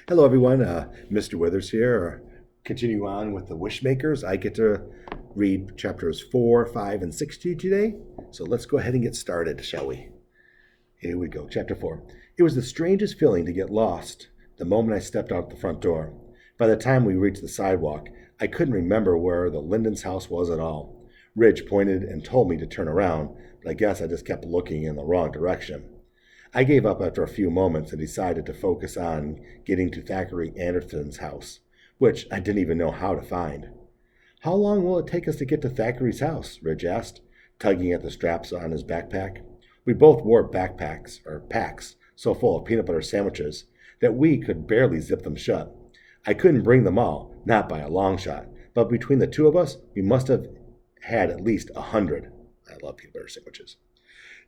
Hello, everyone. Mr. Withers here. Continue on with the Wishmakers. I get to read chapters 4, 5, and 6 to you today. So let's go ahead and get started, shall we? Here we go. Chapter 4. It was the strangest feeling to get lost the moment I stepped out the front door. By the time we reached the sidewalk, I couldn't remember where the Linden's house was at all. Ridge pointed and told me to turn around, but I guess I just kept looking in the wrong direction. I gave up after a few moments and decided to focus on getting to Thackeray Anderson's house, which I didn't even know how to find. How long will it take us to get to Thackeray's house? Ridge asked, tugging at the straps on his backpack. We both wore backpacks, or packs, so full of peanut butter sandwiches that we could barely zip them shut. I couldn't bring them all, not by a long shot, but between the two of us, we must have had at least 100. I love peanut butter sandwiches.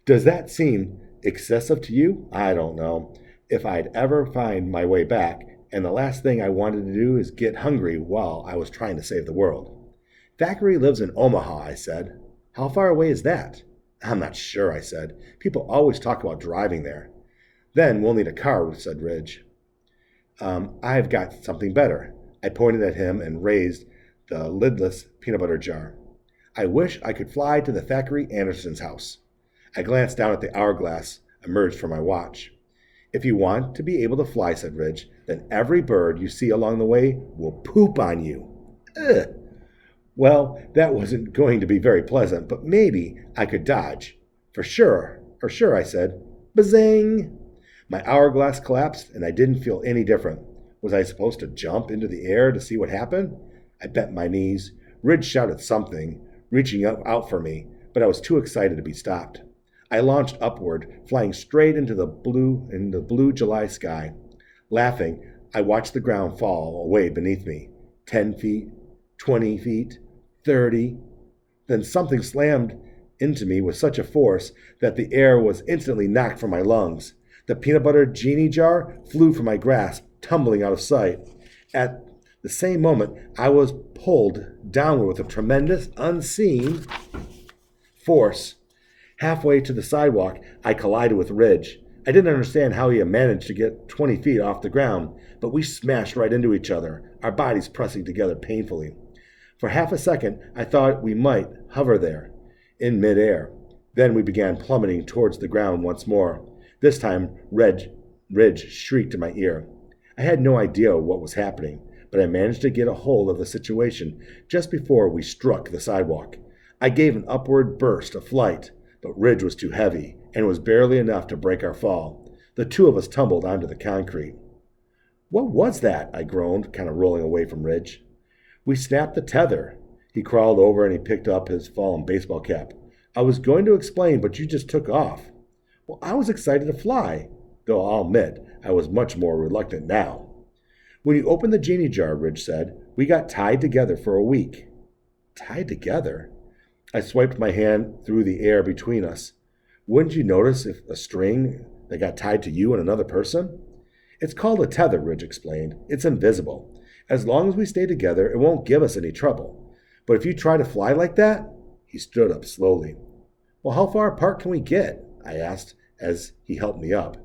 Does that seem excessive to you? I don't know. If I'd ever find my way back, and the last thing I wanted to do is get hungry while I was trying to save the world. Thackeray lives in Omaha, I said. How far away is that? I'm not sure, I said. People always talk about driving there. Then we'll need a car, said Ridge. I've got something better. I pointed at him and raised the lidless peanut butter jar. I wish I could fly to the Thackeray Anderson's house. I glanced down at the hourglass emerged from my watch. If you want to be able to fly, said Ridge, then every bird you see along the way will poop on you. Ugh. Well, that wasn't going to be very pleasant, but maybe I could dodge. For sure, I said. Bazing! My hourglass collapsed, and I didn't feel any different. Was I supposed to jump into the air to see what happened? I bent my knees. Ridge shouted something, reaching out for me, but I was too excited to be stopped. I launched upward, flying straight into the blue July sky. Laughing, I watched the ground fall away beneath me. 10 feet, 20 feet, 30. Then something slammed into me with such a force that the air was instantly knocked from my lungs. The peanut butter genie jar flew from my grasp, tumbling out of sight. At the same moment, I was pulled downward with a tremendous, unseen force. Halfway to the sidewalk, I collided with Ridge. I didn't understand how he had managed to get 20 feet off the ground, but we smashed right into each other, our bodies pressing together painfully. For half a second, I thought we might hover there, in midair. Then we began plummeting towards the ground once more. This time, Ridge shrieked in my ear. I had no idea what was happening, but I managed to get a hold of the situation just before we struck the sidewalk. I gave an upward burst of flight, but Ridge was too heavy, and it was barely enough to break our fall. The two of us tumbled onto the concrete. What was that? I groaned, kind of rolling away from Ridge. We snapped the tether. He crawled over and he picked up his fallen baseball cap. I was going to explain, but you just took off. Well, I was excited to fly, though I'll admit I was much more reluctant now. When you opened the genie jar, Ridge said, we got tied together for a week. Tied together? I swiped my hand through the air between us. Wouldn't you notice if a string that got tied to you and another person? It's called a tether, Ridge explained. It's invisible. As long as we stay together, it won't give us any trouble. But if you try to fly like that, he stood up slowly. Well, how far apart can we get? I asked as he helped me up.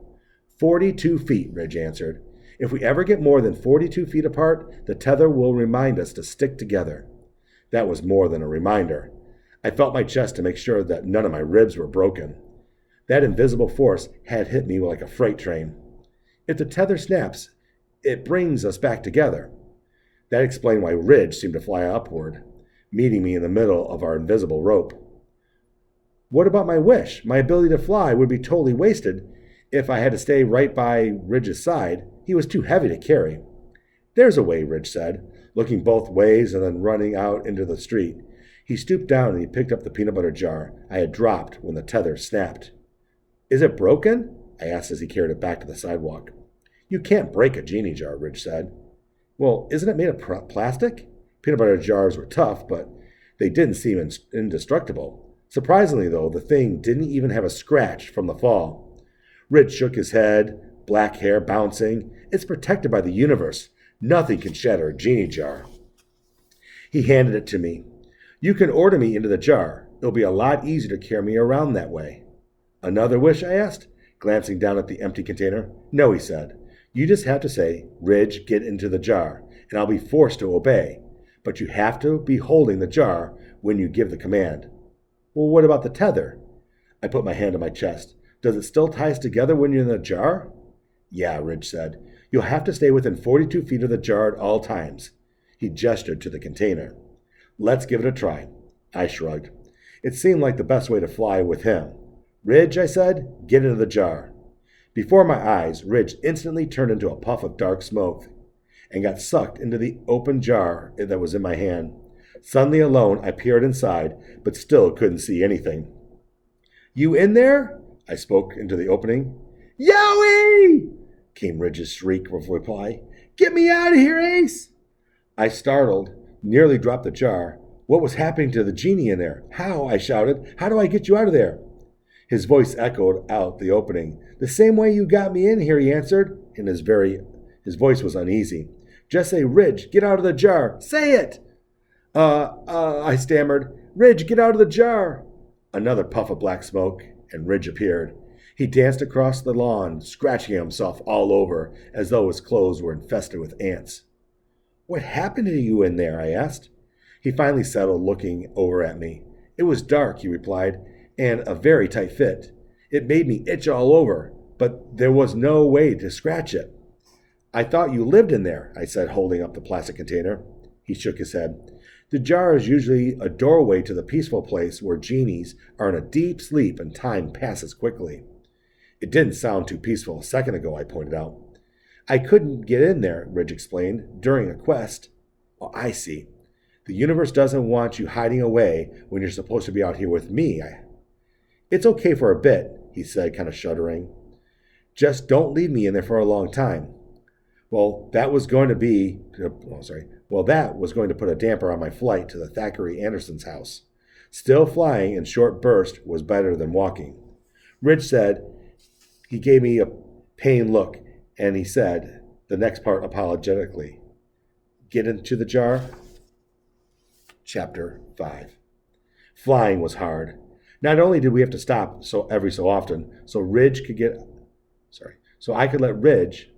42 feet, Ridge answered. If we ever get more than 42 feet apart, the tether will remind us to stick together. That was more than a reminder. I felt my chest to make sure that none of my ribs were broken. That invisible force had hit me like a freight train. If the tether snaps, it brings us back together. That explained why Ridge seemed to fly upward, meeting me in the middle of our invisible rope. What about my wish? My ability to fly would be totally wasted if I had to stay right by Ridge's side. He was too heavy to carry. There's a way, Ridge said, looking both ways and then running out into the street. He stooped down and he picked up the peanut butter jar I had dropped when the tether snapped. Is it broken? I asked as he carried it back to the sidewalk. You can't break a genie jar, Ridge said. Well, isn't it made of plastic? Peanut butter jars were tough, but they didn't seem indestructible. Surprisingly, though, the thing didn't even have a scratch from the fall. Ridge shook his head, black hair bouncing. It's protected by the universe. Nothing can shatter a genie jar. He handed it to me. You can order me into the jar. It'll be a lot easier to carry me around that way. Another wish? I asked, glancing down at the empty container. No, he said. You just have to say, Ridge, get into the jar, and I'll be forced to obey. But you have to be holding the jar when you give the command. Well, what about the tether? I put my hand on my chest. Does it still tie us together when you're in the jar? Yeah, Ridge said. You'll have to stay within 42 feet of the jar at all times. He gestured to the container. Let's give it a try. I shrugged. It seemed like the best way to fly with him. Ridge, I said, get into the jar. Before my eyes, Ridge instantly turned into a puff of dark smoke and got sucked into the open jar that was in my hand. Suddenly alone, I peered inside, but still couldn't see anything. You in there? I spoke into the opening. Yowie! Came Ridge's shriek of reply. Get me out of here, Ace! I startled, nearly dropped the jar. What was happening to the genie in there? How? I shouted. How do I get you out of there? His voice echoed out the opening. The same way you got me in here, he answered, and his voice was uneasy. Just say, Ridge, get out of the jar. Say it! I stammered. Ridge, get out of the jar. Another puff of black smoke, and Ridge appeared. He danced across the lawn, scratching himself all over, as though his clothes were infested with ants. What happened to you in there? I asked. He finally settled, looking over at me. It was dark, he replied, and a very tight fit. It made me itch all over, but there was no way to scratch it. I thought you lived in there, I said, holding up the plastic container. He shook his head. The jar is usually a doorway to the peaceful place where genies are in a deep sleep and time passes quickly. It didn't sound too peaceful a second ago, I pointed out. I couldn't get in there, Ridge explained, during a quest. Oh, I see. The universe doesn't want you hiding away when you're supposed to be out here with me. It's okay for a bit, he said, kind of shuddering. Just don't leave me in there for a long time. That was going to put a damper on my flight to the Thackeray Anderson's house. Still flying in short bursts was better than walking. Ridge said he gave me a pained look, and he said the next part apologetically. Get into the jar? Chapter 5. Flying was hard. Not only did we have to stop every so often, so I could let Ridge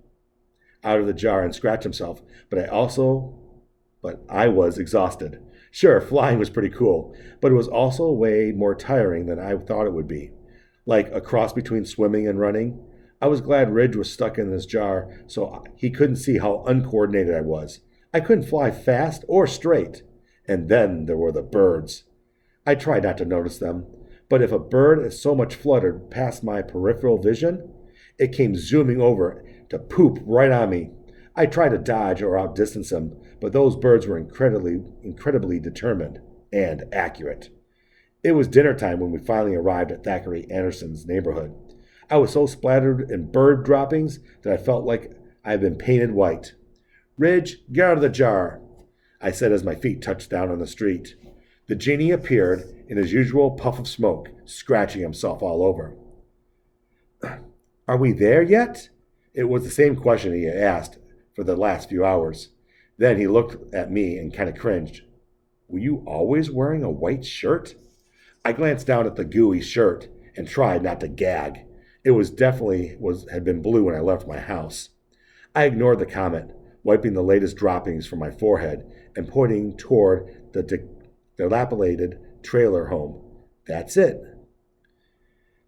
out of the jar and scratch himself, but I was exhausted. Sure, flying was pretty cool, but it was also way more tiring than I thought it would be. Like a cross between swimming and running. I was glad Ridge was stuck in this jar so he couldn't see how uncoordinated I was. I couldn't fly fast or straight. And then there were the birds. I tried not to notice them, but if a bird is so much fluttered past my peripheral vision, it came zooming over to poop right on me. I tried to dodge or outdistance them, but those birds were incredibly determined and accurate. It was dinner time when we finally arrived at Thackeray Anderson's neighborhood. I was so splattered in bird droppings that I felt like I had been painted white. Ridge, get out of the jar, I said as my feet touched down on the street. The genie appeared in his usual puff of smoke, scratching himself all over. Are we there yet? It was the same question he had asked for the last few hours. Then he looked at me and kind of cringed. Were you always wearing a white shirt? I glanced down at the gooey shirt and tried not to gag. It had been blue when I left my house. I ignored the comment, wiping the latest droppings from my forehead and pointing toward the dilapidated trailer home. That's it.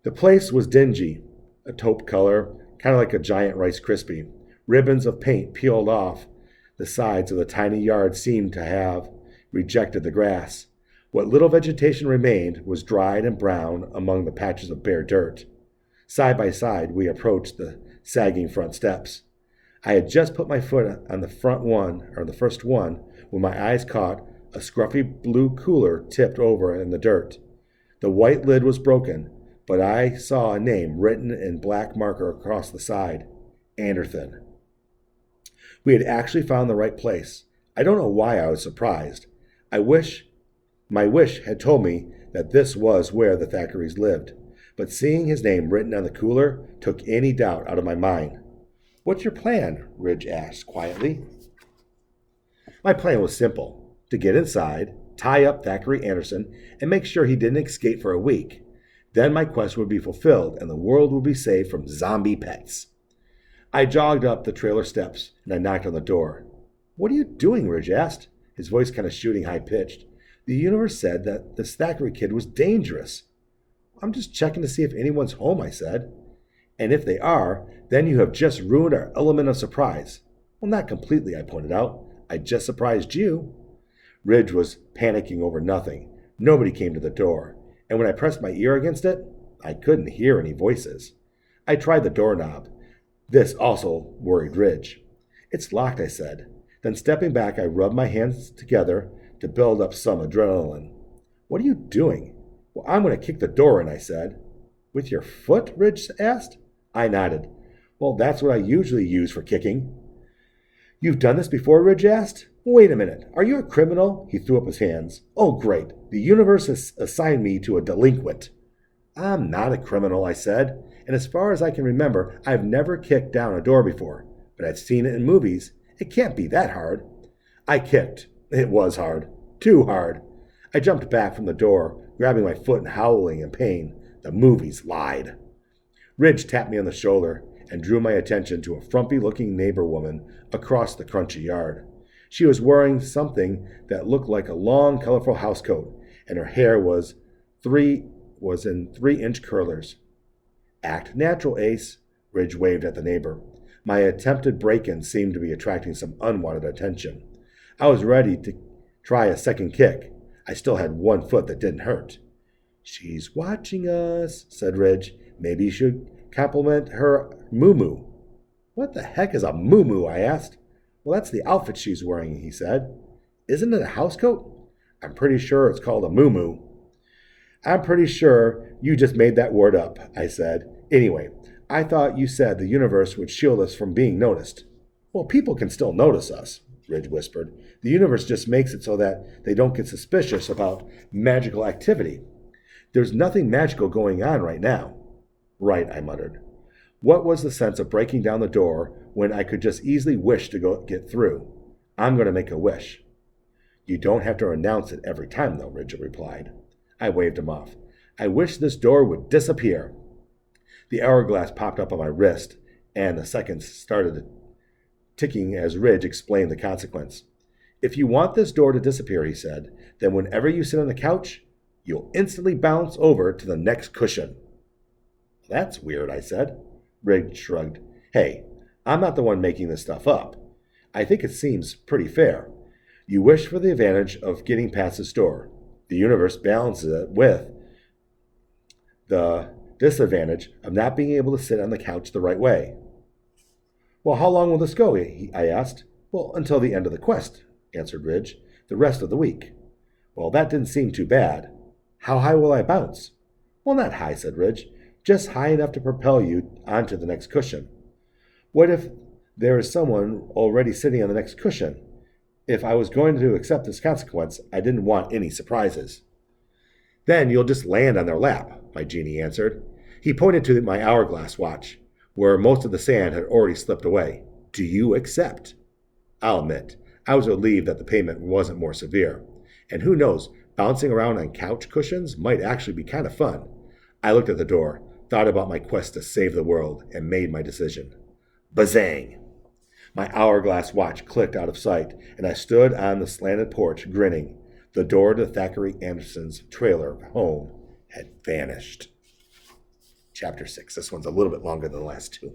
The place was dingy, a taupe color, kind of like a giant Rice Krispie. Ribbons of paint peeled off the sides of the tiny yard seemed to have rejected the grass. What little vegetation remained was dried and brown among the patches of bare dirt. Side by side, we approached the sagging front steps. I had just put my foot on the first one, when my eyes caught a scruffy blue cooler tipped over in the dirt. The white lid was broken, but I saw a name written in black marker across the side. Anderson. We had actually found the right place. I don't know why I was surprised. My wish had told me that this was where the Thackeray's lived, but seeing his name written on the cooler took any doubt out of my mind. What's your plan? Ridge asked quietly. My plan was simple: to get inside, tie up Thackeray Anderson, and make sure he didn't escape for a week. Then my quest would be fulfilled and the world would be saved from zombie pets. I jogged up the trailer steps and I knocked on the door. What are you doing? Ridge asked, his voice kind of shooting high-pitched. The universe said that the Thackeray kid was dangerous. I'm just checking to see if anyone's home, I said. And if they are, then you have just ruined our element of surprise. Well, not completely, I pointed out. I just surprised you. Ridge was panicking over nothing. Nobody came to the door, and when I pressed my ear against it, I couldn't hear any voices. I tried the doorknob. This also worried Ridge. It's locked, I said. Then stepping back, I rubbed my hands together to build up some adrenaline. What are you doing? Well, I'm going to kick the door in, I said. With your foot? Ridge asked. I nodded. Well, that's what I usually use for kicking. You've done this before? Ridge asked. Wait a minute. Are you a criminal? He threw up his hands. Oh, great. The universe has assigned me to a delinquent. I'm not a criminal, I said. And as far as I can remember, I've never kicked down a door before. But I've seen it in movies. It can't be that hard. I kicked. It was hard. Too hard. I jumped back from the door, grabbing my foot and howling in pain. The movies lied. Ridge tapped me on the shoulder and drew my attention to a frumpy-looking neighbor woman across the crunchy yard. She was wearing something that looked like a long, colorful housecoat, and her hair was in 3-inch curlers. Act natural, Ace, Ridge waved at the neighbor. My attempted break-in seemed to be attracting some unwanted attention. I was ready to try a second kick. I still had one foot that didn't hurt. She's watching us, said Ridge. Maybe you should compliment her moo-moo. What the heck is a moo-moo? I asked. Well, that's the outfit she's wearing, he said. Isn't it a housecoat? I'm pretty sure it's called a moo-moo. I'm pretty sure you just made that word up, I said. Anyway, I thought you said the universe would shield us from being noticed. Well, people can still notice us, Ridge whispered. The universe just makes it so that they don't get suspicious about magical activity. There's nothing magical going on right now. Right, I muttered. What was the sense of breaking down the door when I could just easily wish to get through? I'm going to make a wish. You don't have to announce it every time, though, Ridge replied. I waved him off. I wish this door would disappear. The hourglass popped up on my wrist, and the seconds started ticking as Ridge explained the consequence. If you want this door to disappear, he said, then whenever you sit on the couch, you'll instantly bounce over to the next cushion. That's weird, I said. Ridge shrugged. Hey, I'm not the one making this stuff up. I think it seems pretty fair. You wish for the advantage of getting past this door. The universe balances it with the disadvantage of not being able to sit on the couch the right way. Well, how long will this go? I asked. Well, until the end of the quest, answered Ridge. The rest of the week. Well, that didn't seem too bad. How high will I bounce? Well, not high, said Ridge. Just high enough to propel you onto the next cushion. What if there is someone already sitting on the next cushion? If I was going to accept this consequence, I didn't want any surprises. Then you'll just land on their lap, my genie answered. He pointed to my hourglass watch, where most of the sand had already slipped away. Do you accept? I'll admit, I was relieved that the payment wasn't more severe. And who knows, bouncing around on couch cushions might actually be kind of fun. I looked at the door, thought about my quest to save the world, and made my decision. Bazang! My hourglass watch clicked out of sight, and I stood on the slanted porch, grinning. The door to Thackeray Anderson's trailer home had vanished. Chapter 6. This one's a little bit longer than the last two.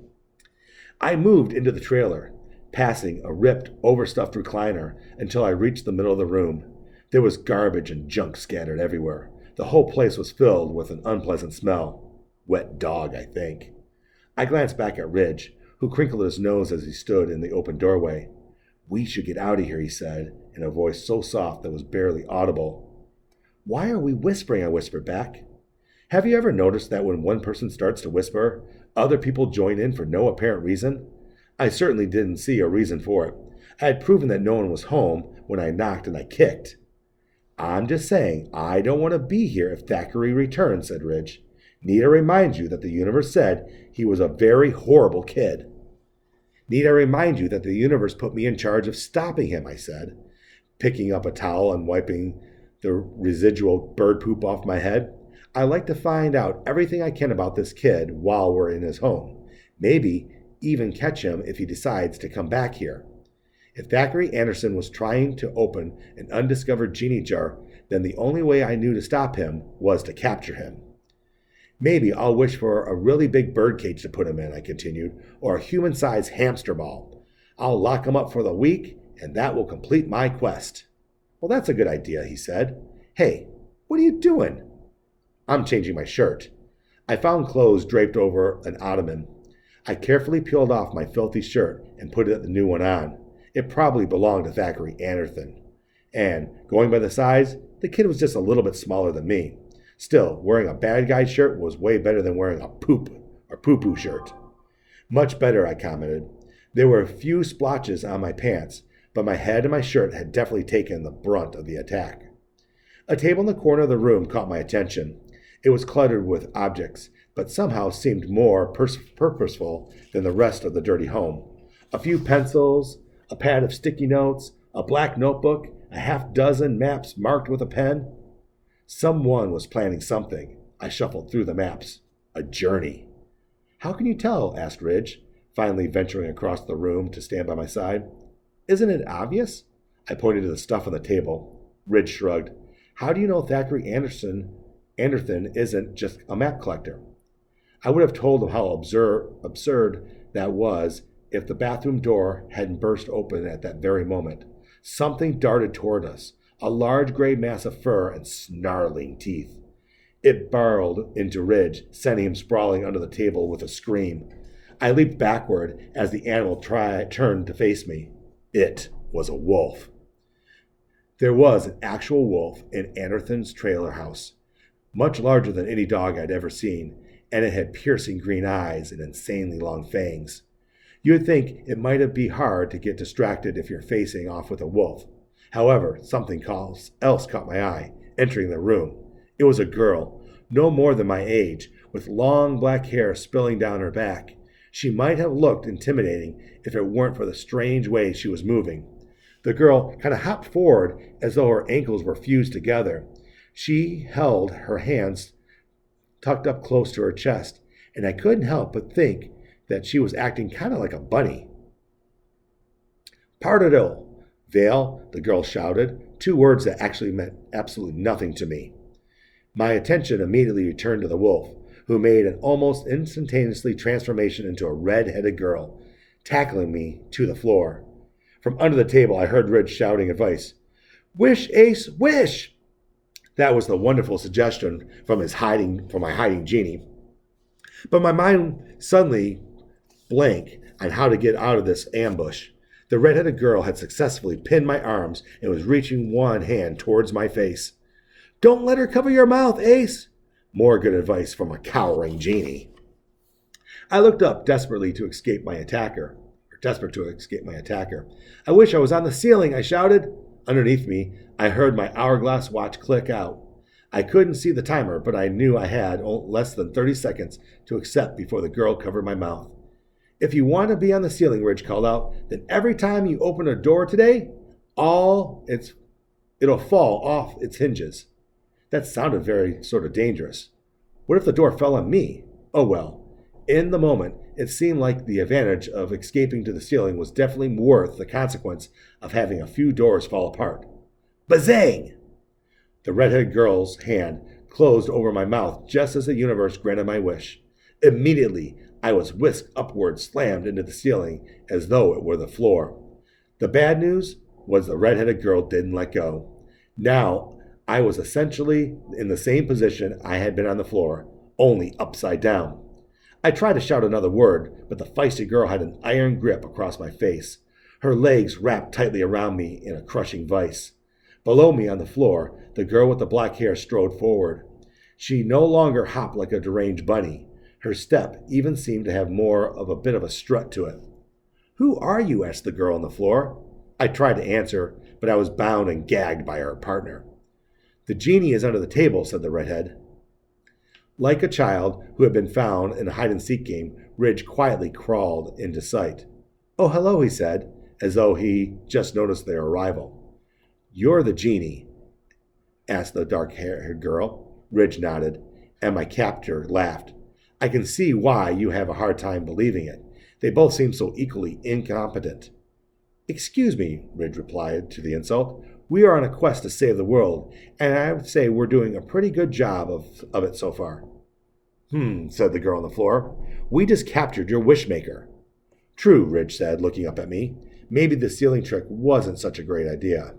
I moved into the trailer, passing a ripped, overstuffed recliner until I reached the middle of the room. There was garbage and junk scattered everywhere. The whole place was filled with an unpleasant smell. Wet dog, I think. I glanced back at Ridge, who crinkled his nose as he stood in the open doorway. We should get out of here, he said, in a voice so soft that it was barely audible. Why are we whispering? I whispered back. Have you ever noticed that when one person starts to whisper, other people join in for no apparent reason? I certainly didn't see a reason for it. I had proven that no one was home when I knocked and I kicked. I'm just saying, I don't want to be here if Thackeray returns, said Ridge. Need I remind you that the universe said he was a very horrible kid? Need I remind you that the universe put me in charge of stopping him, I said, picking up a towel and wiping the residual bird poop off my head. I like to find out everything I can about this kid while we're in his home. Maybe even catch him if he decides to come back here. If Thackeray Anderson was trying to open an undiscovered genie jar, then the only way I knew to stop him was to capture him. Maybe I'll wish for a really big birdcage to put him in, I continued, or a human-sized hamster ball. I'll lock him up for the week, and that will complete my quest. Well, that's a good idea, he said. Hey, what are you doing? I'm changing my shirt. I found clothes draped over an ottoman. I carefully peeled off my filthy shirt and put the new one on. It probably belonged to Thackeray Anderson. And, going by the size, the kid was just a little bit smaller than me. Still, wearing a bad guy shirt was way better than wearing a poo-poo shirt. Much better, I commented. There were a few splotches on my pants, but my head and my shirt had definitely taken the brunt of the attack. A table in the corner of the room caught my attention. It was cluttered with objects, but somehow seemed more purposeful than the rest of the dirty home. A few pencils, a pad of sticky notes, a black notebook, a half-dozen maps marked with a pen. Someone was planning something. I shuffled through the maps. A journey. How can you tell? Asked Ridge, finally venturing across the room to stand by my side. Isn't it obvious? I pointed to the stuff on the table. Ridge shrugged. How do you know Thackeray Anderson isn't just a map collector? I would have told him how absurd that was if the bathroom door hadn't burst open at that very moment. Something darted toward us, a large gray mass of fur and snarling teeth. It burrowed into Ridge, sending him sprawling under the table with a scream. I leaped backward as the animal turned to face me. It was a wolf. There was an actual wolf in Anderson's trailer house, much larger than any dog I'd ever seen, and it had piercing green eyes and insanely long fangs. You would think it might be hard to get distracted if you're facing off with a wolf. However, something else caught my eye, entering the room. It was a girl, no more than my age, with long black hair spilling down her back. She might have looked intimidating if it weren't for the strange way she was moving. The girl kind of hopped forward as though her ankles were fused together. She held her hands tucked up close to her chest, and I couldn't help but think that she was acting kind of like a bunny. Partido, Vale, the girl shouted, 2 words that actually meant absolutely nothing to me. My attention immediately returned to the wolf, who made an almost instantaneously transformation into a red-headed girl, tackling me to the floor. From under the table, I heard Ridge shouting advice. Wish, Ace, wish! That was the wonderful suggestion from my hiding genie. But my mind suddenly blank on how to get out of this ambush. The red-headed girl had successfully pinned my arms and was reaching one hand towards my face. Don't let her cover your mouth, Ace! More good advice from a cowering genie. I looked up desperate to escape my attacker. I wish I was on the ceiling, I shouted. Underneath me, I heard my hourglass watch click out. I couldn't see the timer, but I knew I had less than 30 seconds to accept before the girl covered my mouth. If you want to be on the ceiling, Ridge called out, then every time you open a door today, it'll fall off its hinges. That sounded very sort of dangerous. What if the door fell on me? Oh well. In the moment, it seemed like the advantage of escaping to the ceiling was definitely worth the consequence of having a few doors fall apart. Bazang! The redheaded girl's hand closed over my mouth just as the universe granted my wish. Immediately, I was whisked upward, slammed into the ceiling as though it were the floor. The bad news was the redheaded girl didn't let go. Now, I was essentially in the same position I had been on the floor, only upside down. I tried to shout another word, but the feisty girl had an iron grip across my face. Her legs wrapped tightly around me in a crushing vice. Below me on the floor, the girl with the black hair strode forward. She no longer hopped like a deranged bunny. Her step even seemed to have more of a bit of a strut to it. Who are you? Asked the girl on the floor. I tried to answer, but I was bound and gagged by her partner. The genie is under the table, said the redhead. Like a child who had been found in a hide-and-seek game, Ridge quietly crawled into sight. Oh, hello, he said, as though he just noticed their arrival. You're the genie? Asked the dark-haired girl. Ridge nodded, and my captor laughed. I can see why you have a hard time believing it. They both seemed so equally incompetent. Excuse me, Ridge replied to the insult. We are on a quest to save the world, and I would say we're doing a pretty good job of it so far. Said the girl on the floor. We just captured your wishmaker. True, Ridge said, looking up at me. Maybe the sealing trick wasn't such a great idea.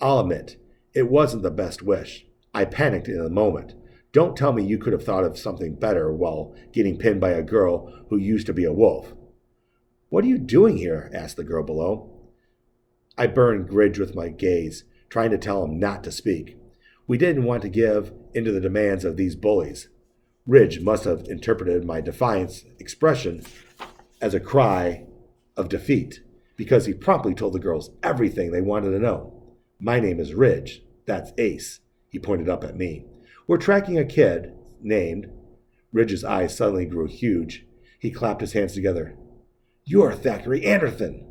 I'll admit, it wasn't the best wish. I panicked in a moment. Don't tell me you could have thought of something better while getting pinned by a girl who used to be a wolf. What are you doing here? Asked the girl below. I burned Ridge with my gaze, trying to tell him not to speak. We didn't want to give in to the demands of these bullies. Ridge must have interpreted my defiance expression as a cry of defeat, because he promptly told the girls everything they wanted to know. My name is Ridge. That's Ace. He pointed up at me. We're tracking a kid named... Ridge's eyes suddenly grew huge. He clapped his hands together. You're Thackeray Anderson.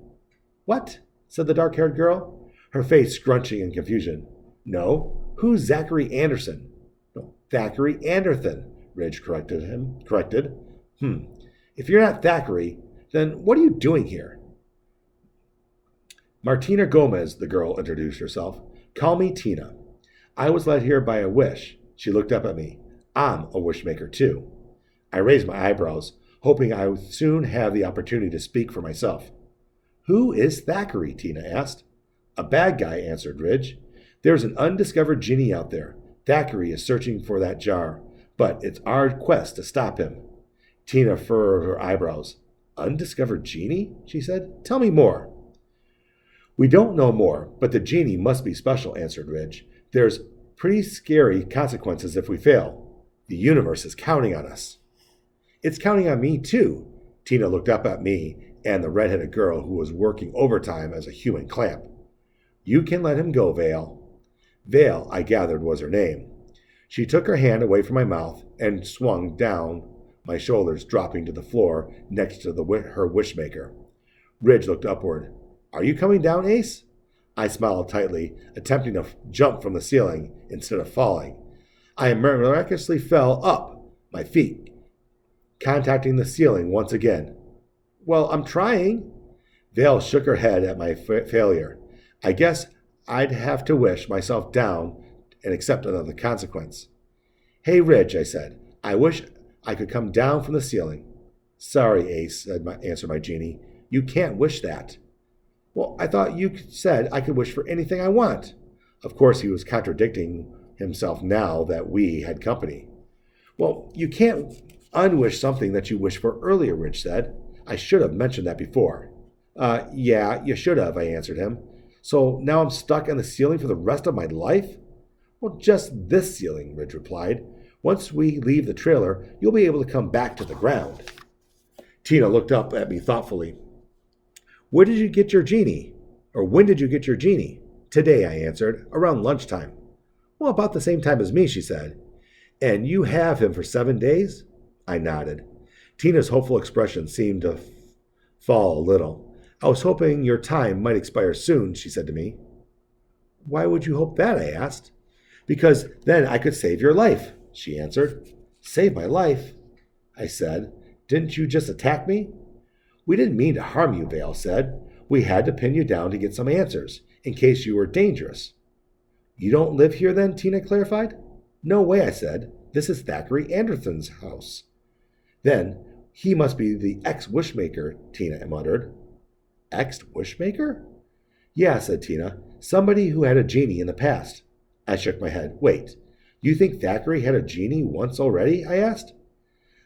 What? Said the dark-haired girl, her face scrunching in confusion. No, who's Zachary Anderson? No, Thackeray Anderson, Ridge corrected. If you're not Thackeray, then what are you doing here? Martina Gomez, the girl introduced herself. Call me Tina. I was led here by a wish. She looked up at me. I'm a wishmaker, too. I raised my eyebrows, hoping I would soon have the opportunity to speak for myself. Who is Thackeray? Tina asked. A bad guy, answered Ridge. There's an undiscovered genie out there. Thackeray is searching for that jar, but it's our quest to stop him. Tina furrowed her eyebrows. Undiscovered genie? She said. Tell me more. We don't know more, but the genie must be special, answered Ridge. There's pretty scary consequences if we fail. The universe is counting on us. It's counting on me, too. Tina looked up at me and the red-headed girl who was working overtime as a human clamp. You can let him go, Vale. Vale, I gathered, was her name. She took her hand away from my mouth and swung down my shoulders, dropping to the floor next to her wishmaker. Ridge looked upward. Are you coming down, Ace? I smiled tightly, attempting to jump from the ceiling instead of falling. I miraculously fell up, my feet contacting the ceiling once again. Well, I'm trying. Vale shook her head at my failure. I guess I'd have to wish myself down and accept another consequence. Hey, Ridge, I said. I wish I could come down from the ceiling. Sorry, Ace, answered my genie. You can't wish that. Well, I thought you said I could wish for anything I want. Of course, he was contradicting himself now that we had company. Well, you can't unwish something that you wished for earlier, Ridge said. I should have mentioned that before. Yeah, you should have, I answered him. So now I'm stuck on the ceiling for the rest of my life? Well, just this ceiling, Ridge replied. Once we leave the trailer, you'll be able to come back to the ground. Tina looked up at me thoughtfully. Where did you get your genie? Or when did you get your genie? Today, I answered, around lunchtime. Well, about the same time as me, she said. And you have him for 7 days? I nodded. Tina's hopeful expression seemed to fall a little. I was hoping your time might expire soon, she said to me. Why would you hope that? I asked. Because then I could save your life, she answered. Save my life? I said. Didn't you just attack me? We didn't mean to harm you, Vale said. We had to pin you down to get some answers, in case you were dangerous. You don't live here then, Tina clarified. No way, I said. This is Thackeray Anderson's house. Then, he must be the ex-wishmaker, Tina muttered. Ex-wishmaker? Yeah, said Tina. Somebody who had a genie in the past. I shook my head. Wait, you think Thackeray had a genie once already? I asked.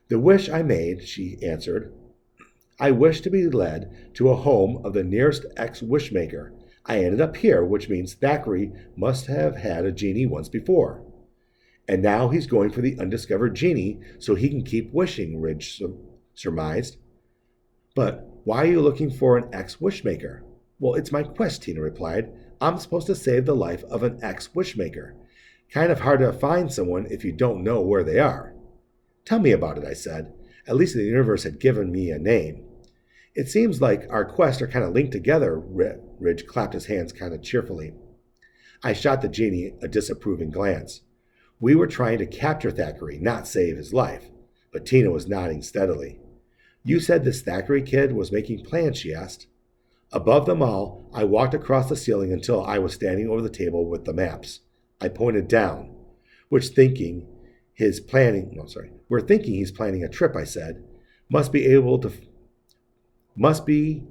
The wish I made, she answered. I wished to be led to a home of the nearest ex-wishmaker. I ended up here, which means Thackeray must have had a genie once before. And now he's going for the undiscovered genie so he can keep wishing, Ridge surmised. But why are you looking for an ex-wishmaker? Well, it's my quest, Tina replied. I'm supposed to save the life of an ex-wishmaker. Kind of hard to find someone if you don't know where they are. Tell me about it, I said. At least the universe had given me a name. It seems like our quests are kind of linked together, Ridge clapped his hands kind of cheerfully. I shot the genie a disapproving glance. We were trying to capture Thackeray, not save his life, but Tina was nodding steadily. You said this Thackeray kid was making plans, she asked. Above them all, I walked across the ceiling until I was standing over the table with the maps. I pointed down, we're thinking he's planning a trip, I said. Must be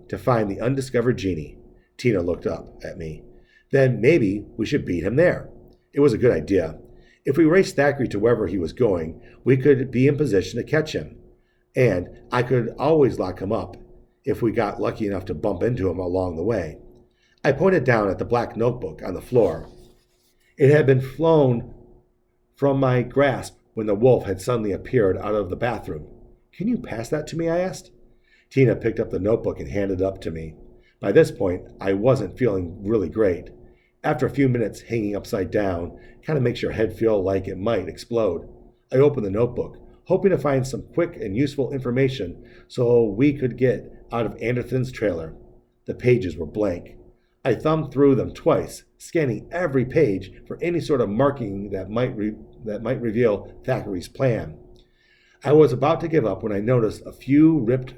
to find the undiscovered genie. Tina looked up at me. Then maybe we should beat him there. It was a good idea. If we raced Thackeray to wherever he was going, we could be in position to catch him. And I could always lock him up if we got lucky enough to bump into him along the way. I pointed down at the black notebook on the floor. It had been flown from my grasp when the wolf had suddenly appeared out of the bathroom. Can you pass that to me? I asked. Tina picked up the notebook and handed it up to me. By this point, I wasn't feeling really great. After a few minutes hanging upside down, kind of makes your head feel like it might explode. I opened the notebook, hoping to find some quick and useful information so we could get out of Anderson's trailer. The pages were blank. I thumbed through them twice, scanning every page for any sort of marking that might reveal Thackeray's plan. I was about to give up when I noticed a few ripped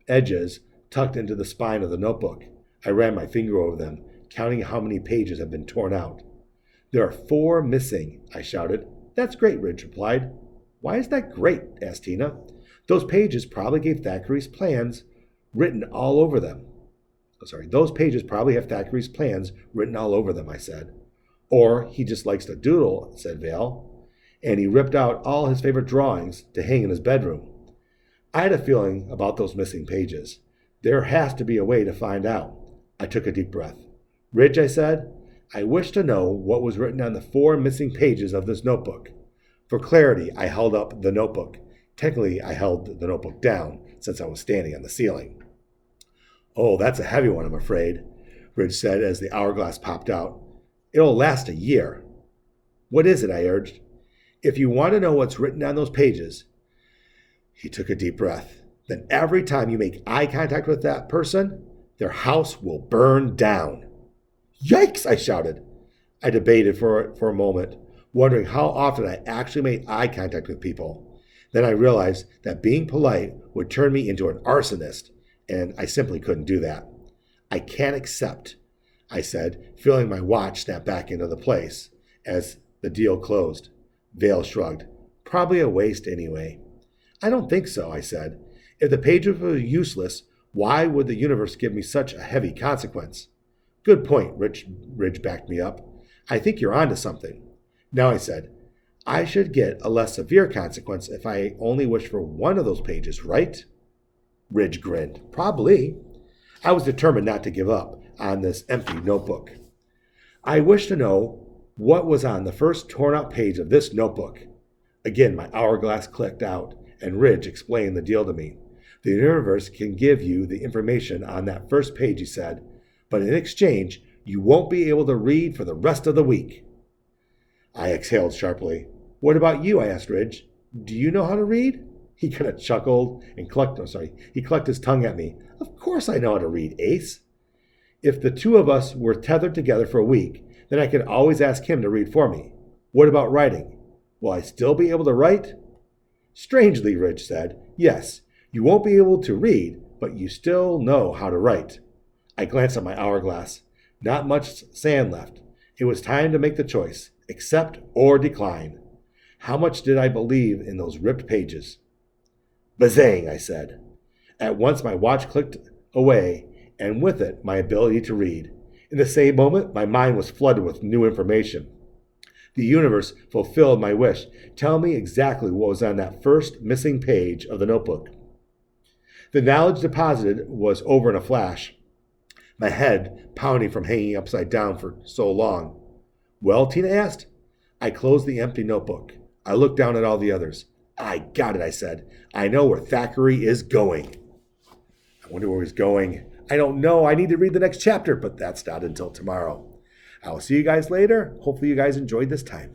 edges tucked into the spine of the notebook. I ran my finger over them, counting how many pages had been torn out. There are 4 missing, I shouted. That's great, Ridge replied. Why is that great? Asked Tina. Those pages probably gave Thackeray's plans written all over them. Those pages probably have Thackeray's plans written all over them, I said. Or he just likes to doodle, said Vale, and he ripped out all his favorite drawings to hang in his bedroom. I had a feeling about those missing pages. There has to be a way to find out. I took a deep breath. Ridge, I said, I wish to know what was written on the 4 missing pages of this notebook. For clarity, I held up the notebook. Technically, I held the notebook down since I was standing on the ceiling. Oh, that's a heavy one, I'm afraid, Ridge said as the hourglass popped out. It'll last a year. What is it? I urged. If you want to know what's written on those pages, he took a deep breath. Then every time you make eye contact with that person, their house will burn down. Yikes, I shouted. I debated for a moment, wondering how often I actually made eye contact with people. Then I realized that being polite would turn me into an arsonist, and I simply couldn't do that. I can't accept, I said, feeling my watch snap back into the place as the deal closed. Vale shrugged. Probably a waste anyway. I don't think so, I said. If the pages were useless, why would the universe give me such a heavy consequence? Good point, Ridge backed me up. I think you're onto something. Now, I said, I should get a less severe consequence if I only wish for one of those pages, right? Ridge grinned. Probably. I was determined not to give up on this empty notebook. I wish to know what was on the first torn-out page of this notebook. Again, my hourglass clicked out, and Ridge explained the deal to me. The universe can give you the information on that first page, he said, but in exchange, you won't be able to read for the rest of the week. I exhaled sharply. What about you? I asked Ridge. Do you know how to read? He kind of chuckled and clucked his tongue at me. Of course I know how to read, Ace. If the two of us were tethered together for a week, then I could always ask him to read for me. What about writing? Will I still be able to write? Strangely, Ridge said, yes, you won't be able to read, but you still know how to write. I glanced at my hourglass. Not much sand left. It was time to make the choice, accept or decline. How much did I believe in those ripped pages? Bazang, I said. At once my watch clicked away, and with it my ability to read. In the same moment, my mind was flooded with new information. The universe fulfilled my wish. Tell me exactly what was on that first missing page of the notebook. The knowledge deposited was over in a flash, my head pounding from hanging upside down for so long. Well, Tina asked. I closed the empty notebook. I looked down at all the others. I got it, I said. I know where Thackeray is going. I wonder where he's going. I don't know. I need to read the next chapter, but that's not until tomorrow. I will see you guys later. Hopefully you guys enjoyed this time.